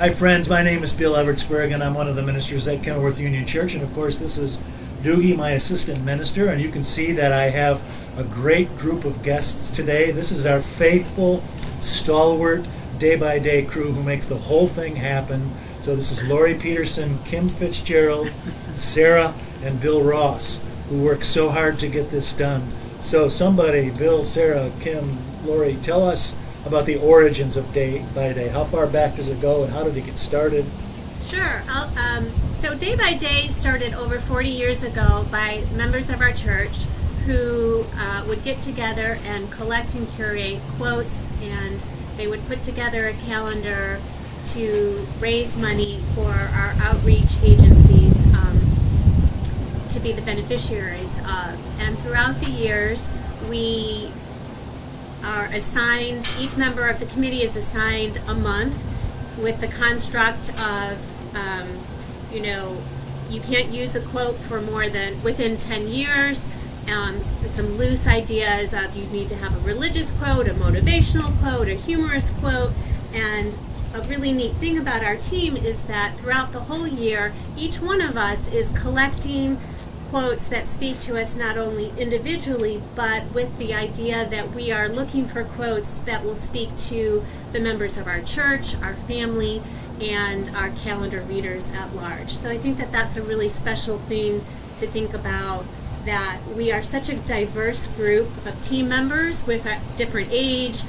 Hi friends, my name is Bill Evertsberg and I'm one of the ministers at Kenilworth Union Church, and of course this is Doogie, my assistant minister, and you can see that I have a great group of guests today. This is our faithful, stalwart, day-by-day crew who makes the whole thing happen. So this is Lori Peterson, Kim Fitzgerald, Sarah, and Bill Ross, who work so hard to get this done. So somebody, Bill, Sarah, Kim, Lori, tell us about the origins of Day by Day. How far back does it go and how did it get started? Sure. So Day by Day started over 40 years ago by members of our church who would get together and collect and curate quotes, and they would put together a calendar to raise money for our outreach agencies to be the beneficiaries of. And throughout the years, we are assigned, each member of the committee is assigned a month with the construct of, you can't use a quote for more than within 10 years. Some loose ideas of you need to have a religious quote, a motivational quote, a humorous quote. And a really neat thing about our team is that throughout the whole year, each one of us is collecting quotes that speak to us not only individually, but with the idea that we are looking for quotes that will speak to the members of our church, our family, and our calendar readers at large. So I think that that's a really special thing to think about, that we are such a diverse group of team members with a different age,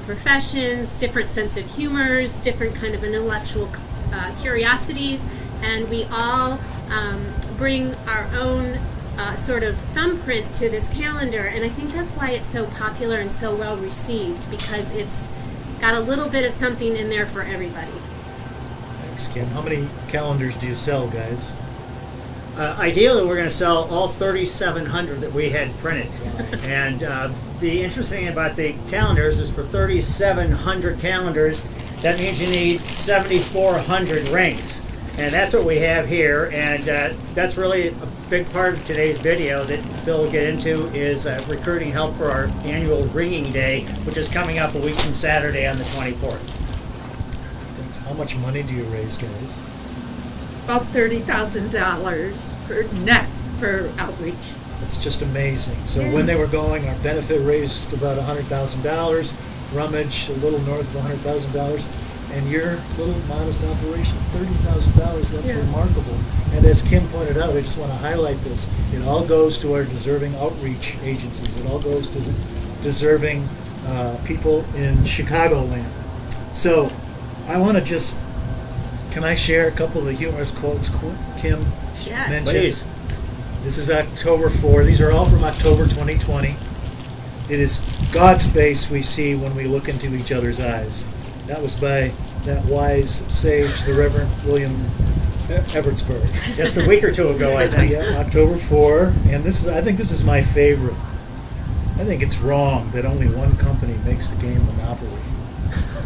professions, different sense of humors, different kind of intellectual curiosities, and we all bring our own sort of thumbprint to this calendar, and I think that's why it's so popular and so well received, because it's got a little bit of something in there for everybody. Thanks, Kim. How many calendars do you sell, guys? Ideally, we're going to sell all 3,700 that we had printed. And the interesting thing about the calendars is for 3,700 calendars, that means you need 7,400 rings. And that's what we have here, and that's really a big part of today's video that Phil will get into, is recruiting help for our annual ringing day, which is coming up a week from Saturday on the 24th. Thanks. How much money do you raise, guys? About $30,000 for net for outreach. It's just amazing. So when they were going, our benefit raised about $100,000, Rummage a little north of $100,000. And your little modest operation, $30,000, that's remarkable. And as Kim pointed out, I just want to highlight this. It all goes to our deserving outreach agencies. It all goes to the deserving people in Chicagoland. So I want to can I share a couple of the humorous quotes Kim mentioned? Please. This is October 4. These are all from October 2020. It is God's face we see when we look into each other's eyes. That was by that wise sage, the Reverend William Evertsberg. Just a week or two ago, I think. Yeah, October 4. And I think this is my favorite. I think it's wrong that only one company makes the game Monopoly.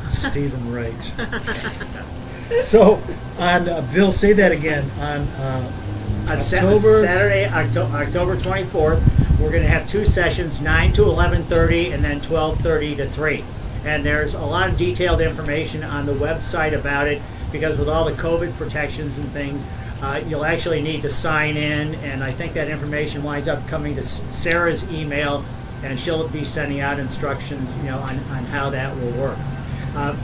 Stephen Wright. So, Bill, say that again. On Saturday, October 24th, we're going to have two sessions, 9 to 11:30 and then 12:30 to 3. And there's a lot of detailed information on the website about it, because with all the COVID protections and things, you'll actually need to sign in, and I think that information winds up coming to Sarah's email, and she'll be sending out instructions, on how that will work.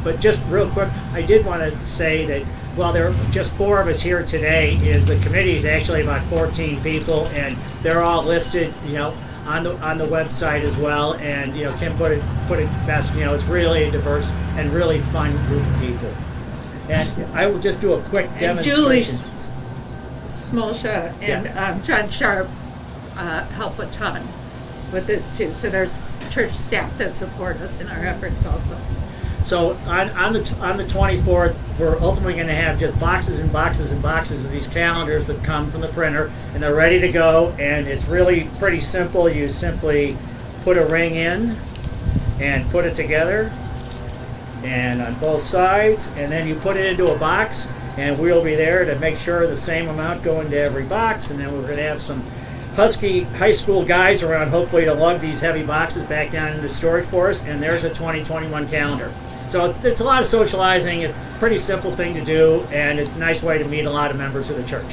But just real quick, I did want to say that while there are just 4 of us here today, the committee is actually about 14 people, and they're all listed, on the website as well. And Kim put it best. It's really a diverse and really fun group of people. And I will just do a quick demonstration. Julie Smolsha and John Sharp help a ton with this too. So there's church staff that support us in our efforts also. So on the 24th, we're ultimately going to have just boxes and boxes and boxes of these calendars that come from the printer, and they're ready to go. And it's really pretty simple. You simply put a ring in and put it together, and on both sides, and then you put it into a box, and we'll be there to make sure the same amount go into every box. And then we're going to have some Husky High School guys around hopefully to lug these heavy boxes back down into storage for us, and there's a 2021 calendar. So it's a lot of socializing. It's a pretty simple thing to do, and it's a nice way to meet a lot of members of the church.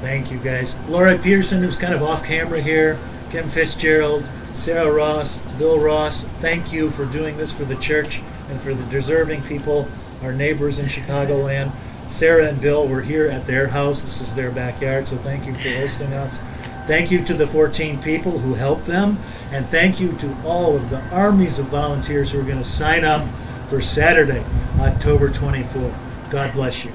Thank you, guys. Laura Pearson, who's kind of off camera here, Kim Fitzgerald, Sarah Ross, Bill Ross, thank you for doing this for the church and for the deserving people, our neighbors in Chicagoland. Sarah and Bill were here at their house. This is their backyard, so thank you for hosting us. Thank you to the 14 people who helped them, and thank you to all of the armies of volunteers who are going to sign up for Saturday, October 24th. God bless you.